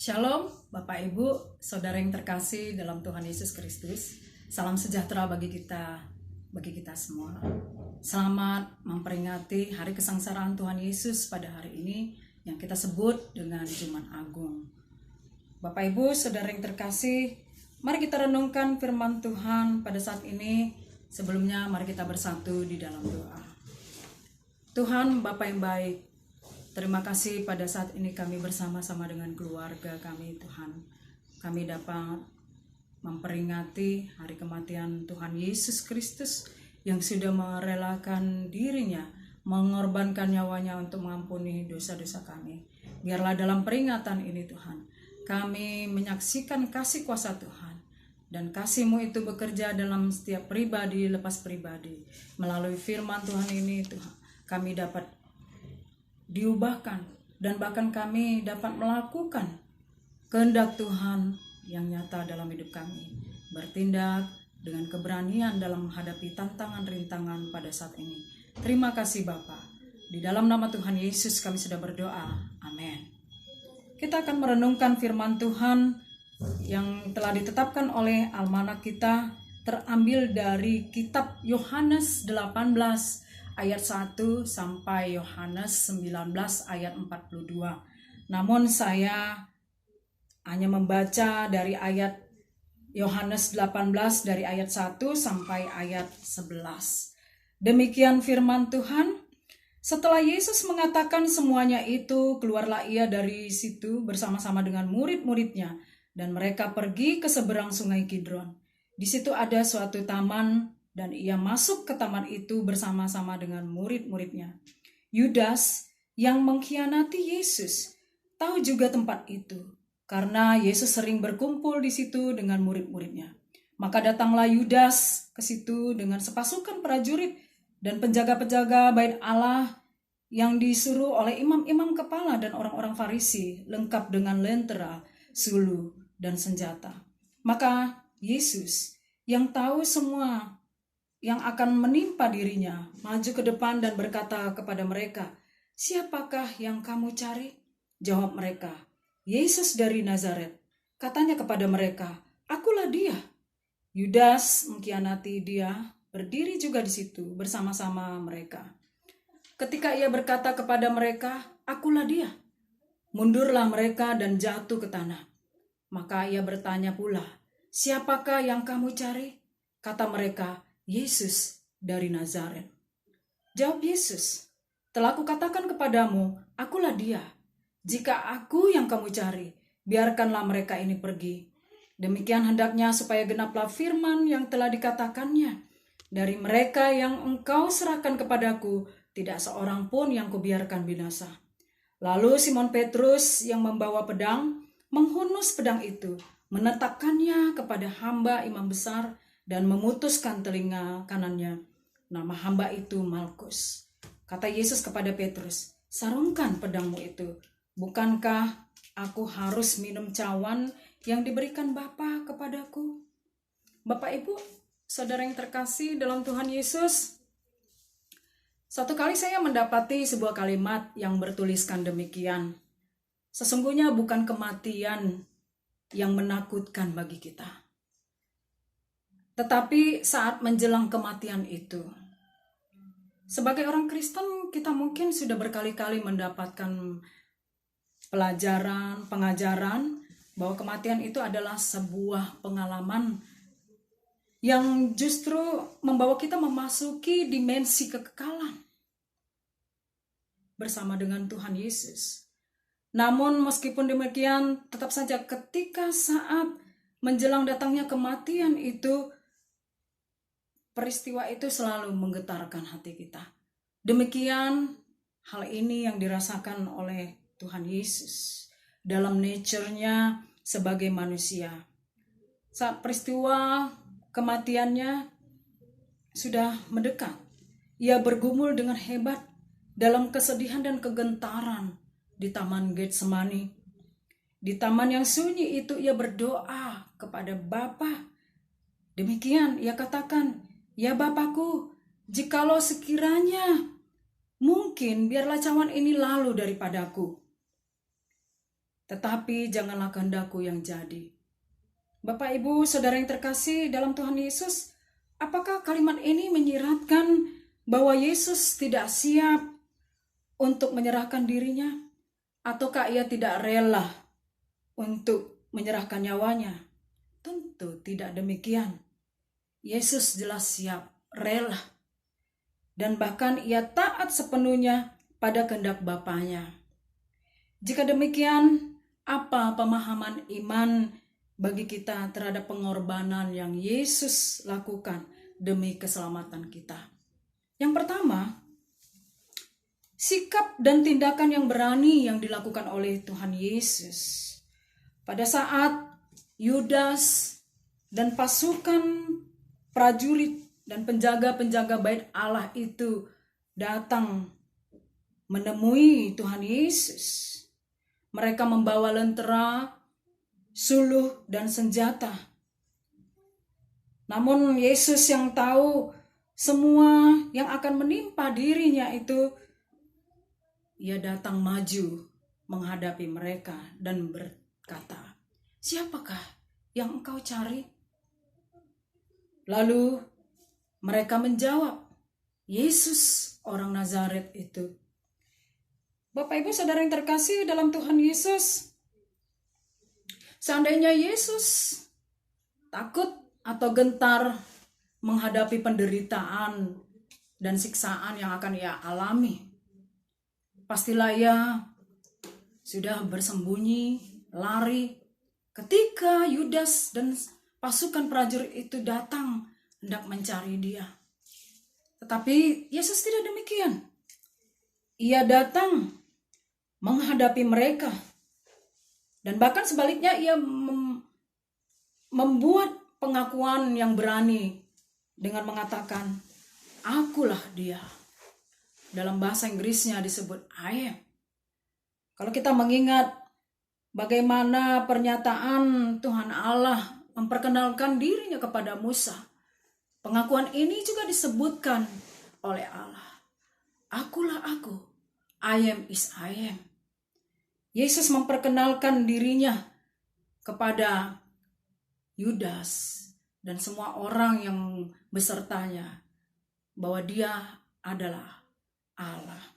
Shalom, Bapak Ibu, Saudara yang terkasih dalam Tuhan Yesus Kristus. Salam sejahtera bagi kita semua. Selamat memperingati hari kesengsaraan Tuhan Yesus pada hari ini yang kita sebut dengan Jumat Agung. Bapak Ibu, Saudara yang terkasih, mari kita renungkan firman Tuhan pada saat ini. Sebelumnya mari kita bersatu di dalam doa. Tuhan Bapa yang baik, terima kasih pada saat ini kami bersama-sama dengan keluarga kami, Tuhan. Kami dapat memperingati hari kematian Tuhan Yesus Kristus yang sudah merelakan dirinya, mengorbankan nyawanya untuk mengampuni dosa-dosa kami. Biarlah dalam peringatan ini, Tuhan, kami menyaksikan kasih kuasa Tuhan. Dan kasih-Mu itu bekerja dalam setiap pribadi lepas pribadi. Melalui firman Tuhan ini, Tuhan, kami dapat diubahkan dan bahkan kami dapat melakukan kehendak Tuhan yang nyata dalam hidup kami, bertindak dengan keberanian dalam menghadapi tantangan rintangan pada saat ini. Terima kasih Bapa. Di dalam nama Tuhan Yesus kami sudah berdoa. Amin. Kita akan merenungkan firman Tuhan yang telah ditetapkan oleh almanak kita, terambil dari kitab Yohanes 18 ayat 1 sampai Yohanes 19 ayat 42. Namun saya hanya membaca dari ayat Yohanes 18 dari ayat 1 sampai ayat 11. Demikian firman Tuhan. Setelah Yesus mengatakan semuanya itu, keluarlah ia dari situ bersama-sama dengan murid-muridnya, dan mereka pergi ke seberang sungai Kidron. Di situ ada suatu taman, dan ia masuk ke taman itu bersama-sama dengan murid-muridnya. Yudas yang mengkhianati Yesus tahu juga tempat itu, karena Yesus sering berkumpul di situ dengan murid-muridnya. Maka datanglah Yudas ke situ dengan sepasukan prajurit dan penjaga-penjaga bait Allah yang disuruh oleh imam-imam kepala dan orang-orang Farisi, lengkap dengan lentera, sulu, dan senjata. Maka Yesus yang tahu semua yang akan menimpa dirinya, maju ke depan dan berkata kepada mereka, "Siapakah yang kamu cari?" Jawab mereka, "Yesus dari Nazaret." Katanya kepada mereka, "Akulah dia." Yudas mengkhianati dia, berdiri juga di situ bersama-sama mereka. Ketika ia berkata kepada mereka, "Akulah dia," mundurlah mereka dan jatuh ke tanah. Maka ia bertanya pula, "Siapakah yang kamu cari?" Kata mereka, "Yesus dari Nazaret." Jawab Yesus, "Telah kukatakan kepadamu, akulah dia. Jika aku yang kamu cari, biarkanlah mereka ini pergi." Demikian hendaknya supaya genaplah firman yang telah dikatakannya, "Dari mereka yang engkau serahkan kepadaku, tidak seorang pun yang kubiarkan binasa." Lalu Simon Petrus yang membawa pedang, menghunus pedang itu, menetapkannya kepada hamba imam besar, dan memutuskan telinga kanannya. Nama hamba itu Malkus. Kata Yesus kepada Petrus, "Sarungkan pedangmu itu. Bukankah aku harus minum cawan yang diberikan Bapa kepadaku?" Bapak Ibu, saudara yang terkasih dalam Tuhan Yesus, satu kali saya mendapati sebuah kalimat yang bertuliskan demikian, "Sesungguhnya bukan kematian yang menakutkan bagi kita, tetapi saat menjelang kematian itu." Sebagai orang Kristen, kita mungkin sudah berkali-kali mendapatkan pelajaran, pengajaran bahwa kematian itu adalah sebuah pengalaman yang justru membawa kita memasuki dimensi kekekalan bersama dengan Tuhan Yesus. Namun meskipun demikian, tetap saja ketika saat menjelang datangnya kematian itu, peristiwa itu selalu menggetarkan hati kita. Demikian hal ini yang dirasakan oleh Tuhan Yesus dalam nature-nya sebagai manusia. Saat peristiwa kematiannya sudah mendekat, ia bergumul dengan hebat dalam kesedihan dan kegentaran di Taman Getsemani. Di taman yang sunyi itu ia berdoa kepada Bapa. Demikian ia katakan, "Ya Bapakku, jikalau sekiranya mungkin biarlah cawan ini lalu daripadaku. tetapi janganlah kehendakku yang jadi. Bapak, Ibu, Saudara yang terkasih dalam Tuhan Yesus, apakah kalimat ini menyiratkan bahwa Yesus tidak siap untuk menyerahkan dirinya? Ataukah ia tidak rela untuk menyerahkan nyawanya? Tentu tidak demikian. Yesus jelas siap, rela, dan bahkan ia taat sepenuhnya pada kehendak Bapanya. Jika demikian, apa pemahaman iman bagi kita terhadap pengorbanan yang Yesus lakukan demi keselamatan kita? Yang pertama, sikap dan tindakan yang berani yang dilakukan oleh Tuhan Yesus. Pada saat Yudas dan pasukan prajurit dan penjaga-penjaga bait Allah itu datang menemui Tuhan Yesus, mereka membawa lentera, suluh, dan senjata. Namun Yesus yang tahu semua yang akan menimpa dirinya itu, ia datang maju menghadapi mereka dan berkata, "Siapakah yang engkau cari?" Lalu mereka menjawab, "Yesus orang Nazaret itu." Bapak, Ibu, Saudara yang terkasih dalam Tuhan Yesus, seandainya Yesus takut atau gentar menghadapi penderitaan dan siksaan yang akan ia alami, pastilah ia sudah bersembunyi, lari ketika Yudas dan pasukan prajurit itu datang hendak mencari dia. Tetapi Yesus tidak demikian. Ia datang menghadapi mereka, dan bahkan sebaliknya ia membuat pengakuan yang berani dengan mengatakan, "Akulah dia." Dalam bahasa Inggrisnya disebut I am. Kalau kita mengingat bagaimana pernyataan Tuhan Allah memperkenalkan dirinya kepada Musa, pengakuan ini juga disebutkan oleh Allah. Akulah aku, I am is I am. Yesus memperkenalkan dirinya kepada Yudas dan semua orang yang besertanya bahwa dia adalah Allah.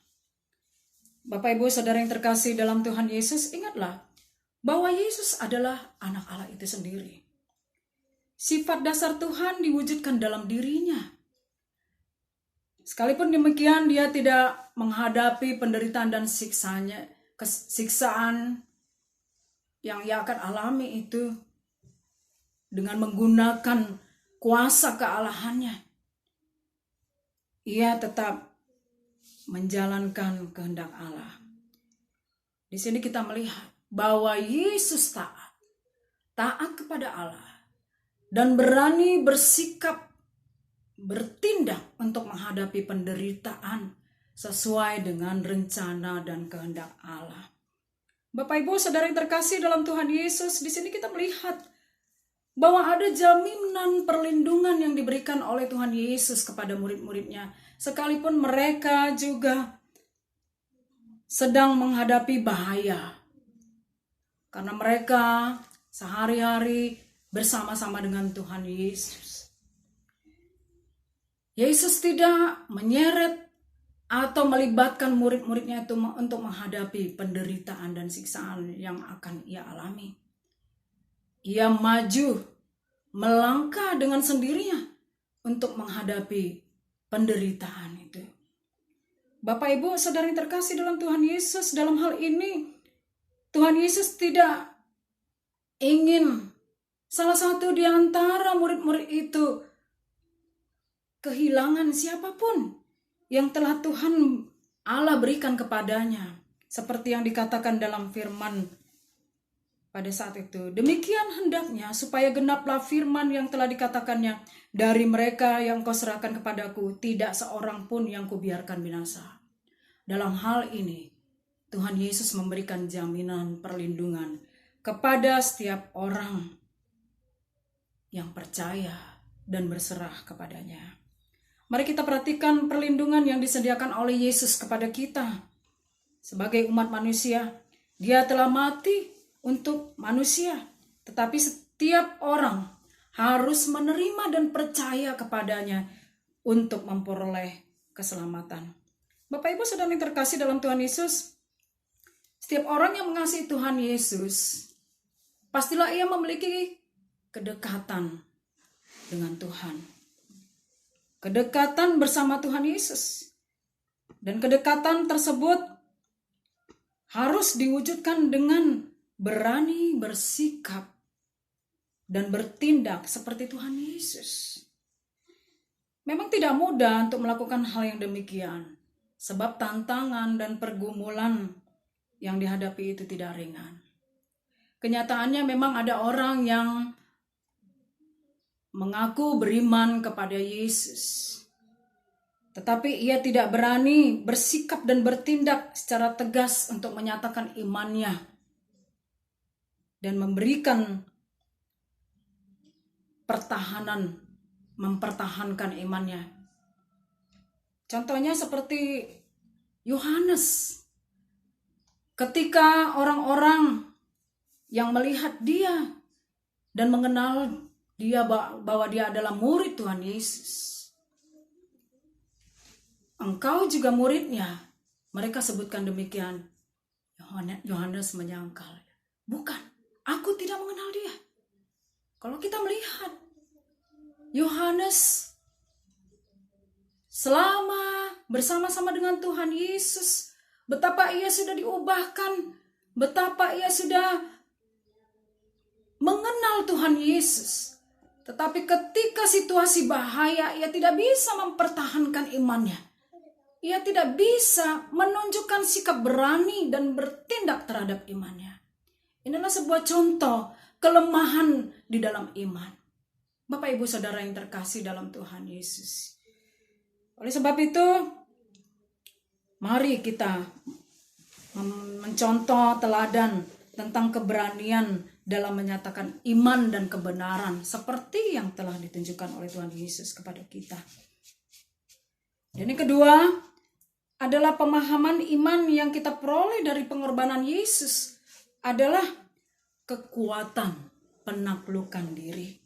Bapak, Ibu, Saudara yang terkasih dalam Tuhan Yesus, ingatlah bahwa Yesus adalah anak Allah itu sendiri. Sifat dasar Tuhan diwujudkan dalam dirinya. Sekalipun demikian, dia tidak menghadapi penderitaan dan siksaan yang ia akan alami itu dengan menggunakan kuasa kealahannya. Ia tetap menjalankan kehendak Allah. Di sini kita melihat bahwa Yesus taat kepada Allah dan berani bersikap, bertindak untuk menghadapi penderitaan sesuai dengan rencana dan kehendak Allah. Bapak, Ibu, Saudara yang terkasih dalam Tuhan Yesus, di sini kita melihat bahwa ada jaminan perlindungan yang diberikan oleh Tuhan Yesus kepada murid-muridnya, sekalipun mereka juga sedang menghadapi bahaya. Karena mereka sehari-hari bersama-sama dengan Tuhan Yesus. Yesus tidak menyeret atau melibatkan murid-muridnya itu untuk menghadapi penderitaan dan siksaan yang akan ia alami. Ia maju, melangkah dengan sendirinya untuk menghadapi penderitaan itu. Bapak, Ibu, Saudara yang terkasih dalam Tuhan Yesus, dalam hal ini Tuhan Yesus tidak ingin salah satu di antara murid-murid itu kehilangan siapapun yang telah Tuhan Allah berikan kepadanya. Seperti yang dikatakan dalam firman pada saat itu. Demikian hendaknya supaya genaplah firman yang telah dikatakannya, "Dari mereka yang kau serahkan kepadaku, tidak seorang pun yang kubiarkan binasa." Dalam hal ini, Tuhan Yesus memberikan jaminan perlindungan kepada setiap orang yang percaya dan berserah kepadanya. Mari kita perhatikan perlindungan yang disediakan oleh Yesus kepada kita. Sebagai umat manusia, Dia telah mati untuk manusia, tetapi setiap orang harus menerima dan percaya kepadanya untuk memperoleh keselamatan. Bapak Ibu Saudara yang terkasih dalam Tuhan Yesus, setiap orang yang mengasihi Tuhan Yesus, pastilah ia memiliki kedekatan dengan Tuhan. Kedekatan bersama Tuhan Yesus. Dan kedekatan tersebut harus diwujudkan dengan berani bersikap dan bertindak seperti Tuhan Yesus. Memang tidak mudah untuk melakukan hal yang demikian, sebab tantangan dan pergumulan yang dihadapi itu tidak ringan. Kenyataannya memang ada orang yang mengaku beriman kepada Yesus, tetapi ia tidak berani bersikap dan bertindak secara tegas untuk menyatakan imannya dan memberikan pertahanan, mempertahankan imannya. Contohnya seperti Yohanes. Ketika orang-orang yang melihat dia dan mengenal dia bahwa dia adalah murid Tuhan Yesus. Engkau juga muridnya. Mereka sebutkan demikian. Yohanes menyangkal. Bukan, aku tidak mengenal dia. Kalau kita melihat Yohanes selama bersama-sama dengan Tuhan Yesus, betapa ia sudah diubahkan, betapa ia sudah mengenal Tuhan Yesus. Tetapi ketika situasi bahaya, ia tidak bisa mempertahankan imannya. Ia tidak bisa menunjukkan sikap berani dan bertindak terhadap imannya. Inilah sebuah contoh kelemahan di dalam iman. Bapak Ibu Saudara yang terkasih dalam Tuhan Yesus. Oleh sebab itu, mari kita mencontoh teladan tentang keberanian dalam menyatakan iman dan kebenaran seperti yang telah ditunjukkan oleh Tuhan Yesus kepada kita. Dan yang kedua adalah pemahaman iman yang kita peroleh dari pengorbanan Yesus adalah kekuatan penaklukan diri.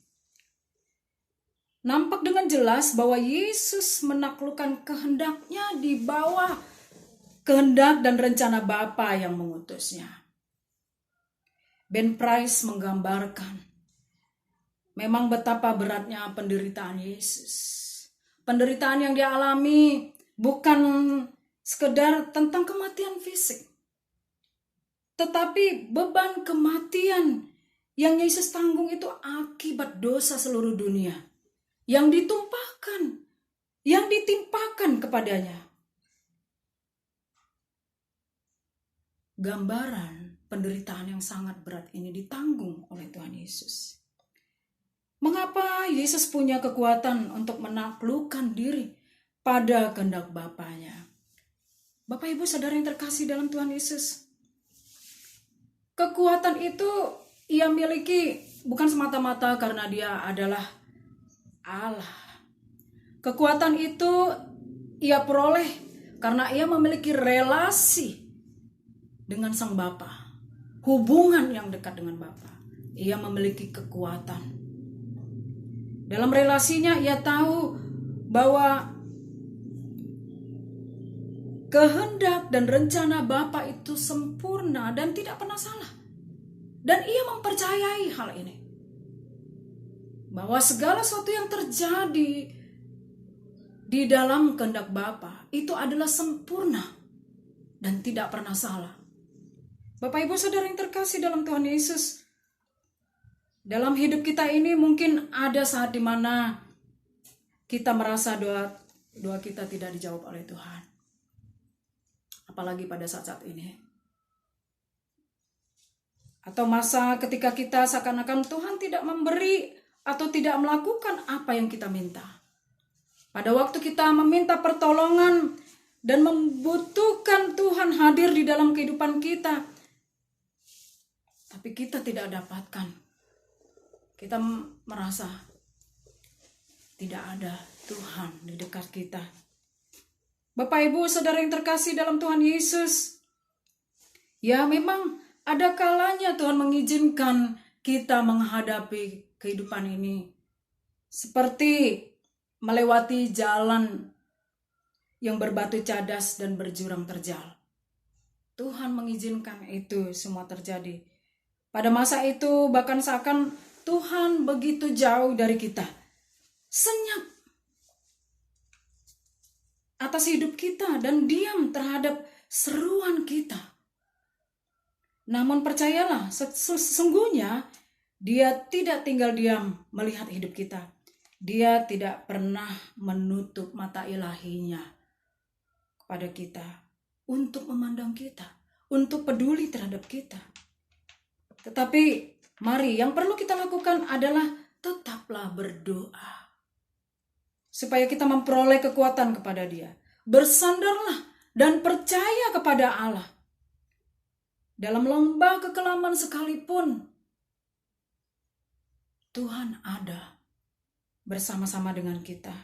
Nampak dengan jelas bahwa Yesus menaklukkan kehendaknya di bawah kehendak dan rencana Bapa yang mengutusnya. Ben Price menggambarkan memang betapa beratnya penderitaan Yesus. Penderitaan yang dia alami bukan sekedar tentang kematian fisik, tetapi beban kematian yang Yesus tanggung itu akibat dosa seluruh dunia yang ditumpahkan, yang ditimpakan kepadanya. Gambaran penderitaan yang sangat berat ini ditanggung oleh Tuhan Yesus. Mengapa Yesus punya kekuatan untuk menaklukkan diri pada kehendak Bapanya? Bapak Ibu Saudara yang terkasih dalam Tuhan Yesus, kekuatan itu ia miliki bukan semata-mata karena dia adalah Allah. Kekuatan itu ia peroleh karena ia memiliki relasi dengan Sang Bapa, hubungan yang dekat dengan Bapa. Ia memiliki kekuatan. Dalam relasinya ia tahu bahwa kehendak dan rencana Bapa itu sempurna dan tidak pernah salah. Dan ia mempercayai hal ini. Bahwa segala sesuatu yang terjadi di dalam kehendak Bapa itu adalah sempurna dan tidak pernah salah. Bapak Ibu Saudara yang terkasih dalam Tuhan Yesus, dalam hidup kita ini mungkin ada saat di mana kita merasa doa kita tidak dijawab oleh Tuhan. Apalagi pada saat-saat ini. Atau masa ketika kita seakan-akan Tuhan tidak memberi atau tidak melakukan apa yang kita minta. Pada waktu kita meminta pertolongan dan membutuhkan Tuhan hadir di dalam kehidupan kita, tapi kita tidak dapatkan. Kita merasa tidak ada Tuhan di dekat kita. Bapak Ibu Saudara yang terkasih dalam Tuhan Yesus, ya memang Ada kalanya Tuhan mengizinkan kita menghadapi kehidupan ini seperti melewati jalan yang berbatu cadas dan berjurang terjal. Tuhan mengizinkan itu semua terjadi. Pada masa itu bahkan seakan Tuhan begitu jauh dari kita. Senyap atas hidup kita dan diam terhadap seruan kita. Namun percayalah, sesungguhnya Dia tidak tinggal diam melihat hidup kita. Dia tidak pernah menutup mata ilahinya kepada kita untuk memandang kita, untuk peduli terhadap kita. Tetapi mari yang perlu kita lakukan adalah tetaplah berdoa. Supaya kita memperoleh kekuatan kepada Dia. Bersandarlah dan percaya kepada Allah. Dalam lembah kekelaman sekalipun, Tuhan ada bersama-sama dengan kita.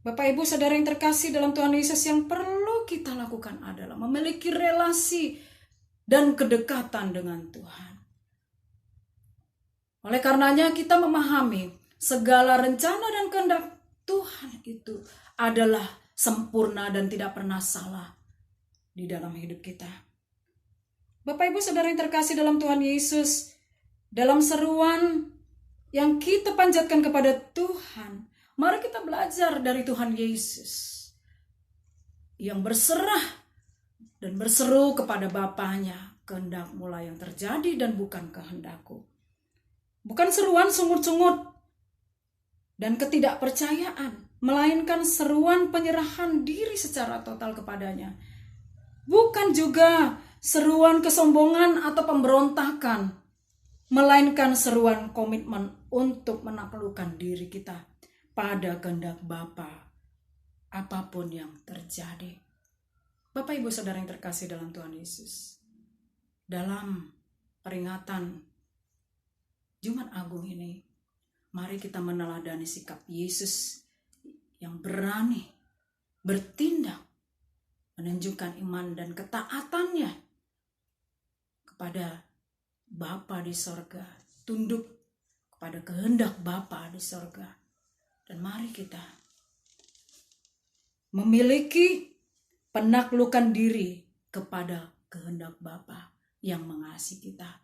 Bapak Ibu Saudara yang terkasih dalam Tuhan Yesus, yang perlu kita lakukan adalah memiliki relasi dan kedekatan dengan Tuhan. Oleh karenanya kita memahami segala rencana dan kehendak Tuhan itu adalah sempurna dan tidak pernah salah di dalam hidup kita. Bapak Ibu Saudara yang terkasih dalam Tuhan Yesus, dalam seruan yang kita panjatkan kepada Tuhan, mari kita belajar dari Tuhan Yesus yang berserah dan berseru kepada Bapanya, kehendak-Mu yang terjadi dan bukan kehendakku. Bukan seruan sungut-sungut dan ketidakpercayaan, melainkan seruan penyerahan diri secara total kepadanya. Bukan juga seruan kesombongan atau pemberontakan, melainkan seruan komitmen untuk menaklukkan diri kita pada kehendak Bapa, apapun yang terjadi. Bapak Ibu Saudara yang terkasih dalam Tuhan Yesus, dalam peringatan Jumat Agung ini, mari kita meneladani sikap Yesus yang berani bertindak, menunjukkan iman dan ketaatannya kepada Bapa di sorga, tunduk kepada kehendak Bapa di sorga. Dan mari kita memiliki penaklukan diri kepada kehendak Bapa yang mengasihi kita.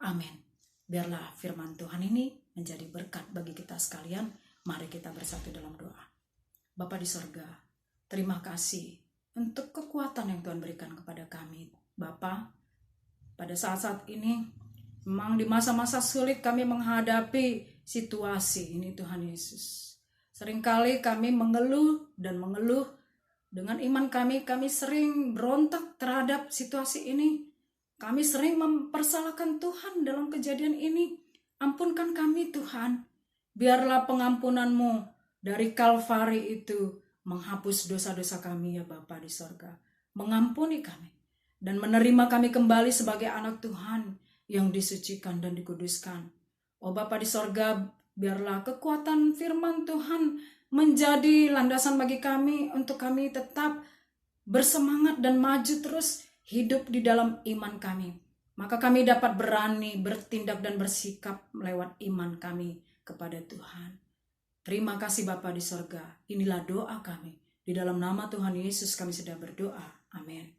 Amin. Biarlah firman Tuhan ini menjadi berkat bagi kita sekalian. Mari kita bersatu dalam doa. Bapa di sorga, terima kasih untuk kekuatan yang Tuhan berikan kepada kami. Bapa, pada saat-saat ini, memang di masa-masa sulit kami menghadapi situasi ini Tuhan Yesus. Seringkali kami mengeluh dengan iman kami sering berontak terhadap situasi ini. Kami sering mempersalahkan Tuhan dalam kejadian ini. Ampunkan kami Tuhan. Biarlah pengampunan-Mu dari Kalvari itu menghapus dosa-dosa kami ya Bapa di sorga. Mengampuni kami dan menerima kami kembali sebagai anak Tuhan yang disucikan dan dikuduskan. Oh Bapa di sorga, biarlah kekuatan firman Tuhan menjadi landasan bagi kami untuk kami tetap bersemangat dan maju terus hidup di dalam iman kami. Maka kami dapat berani bertindak dan bersikap lewat iman kami kepada Tuhan. Terima kasih Bapa di sorga. Inilah doa kami. Di dalam nama Tuhan Yesus kami sudah berdoa. Amin.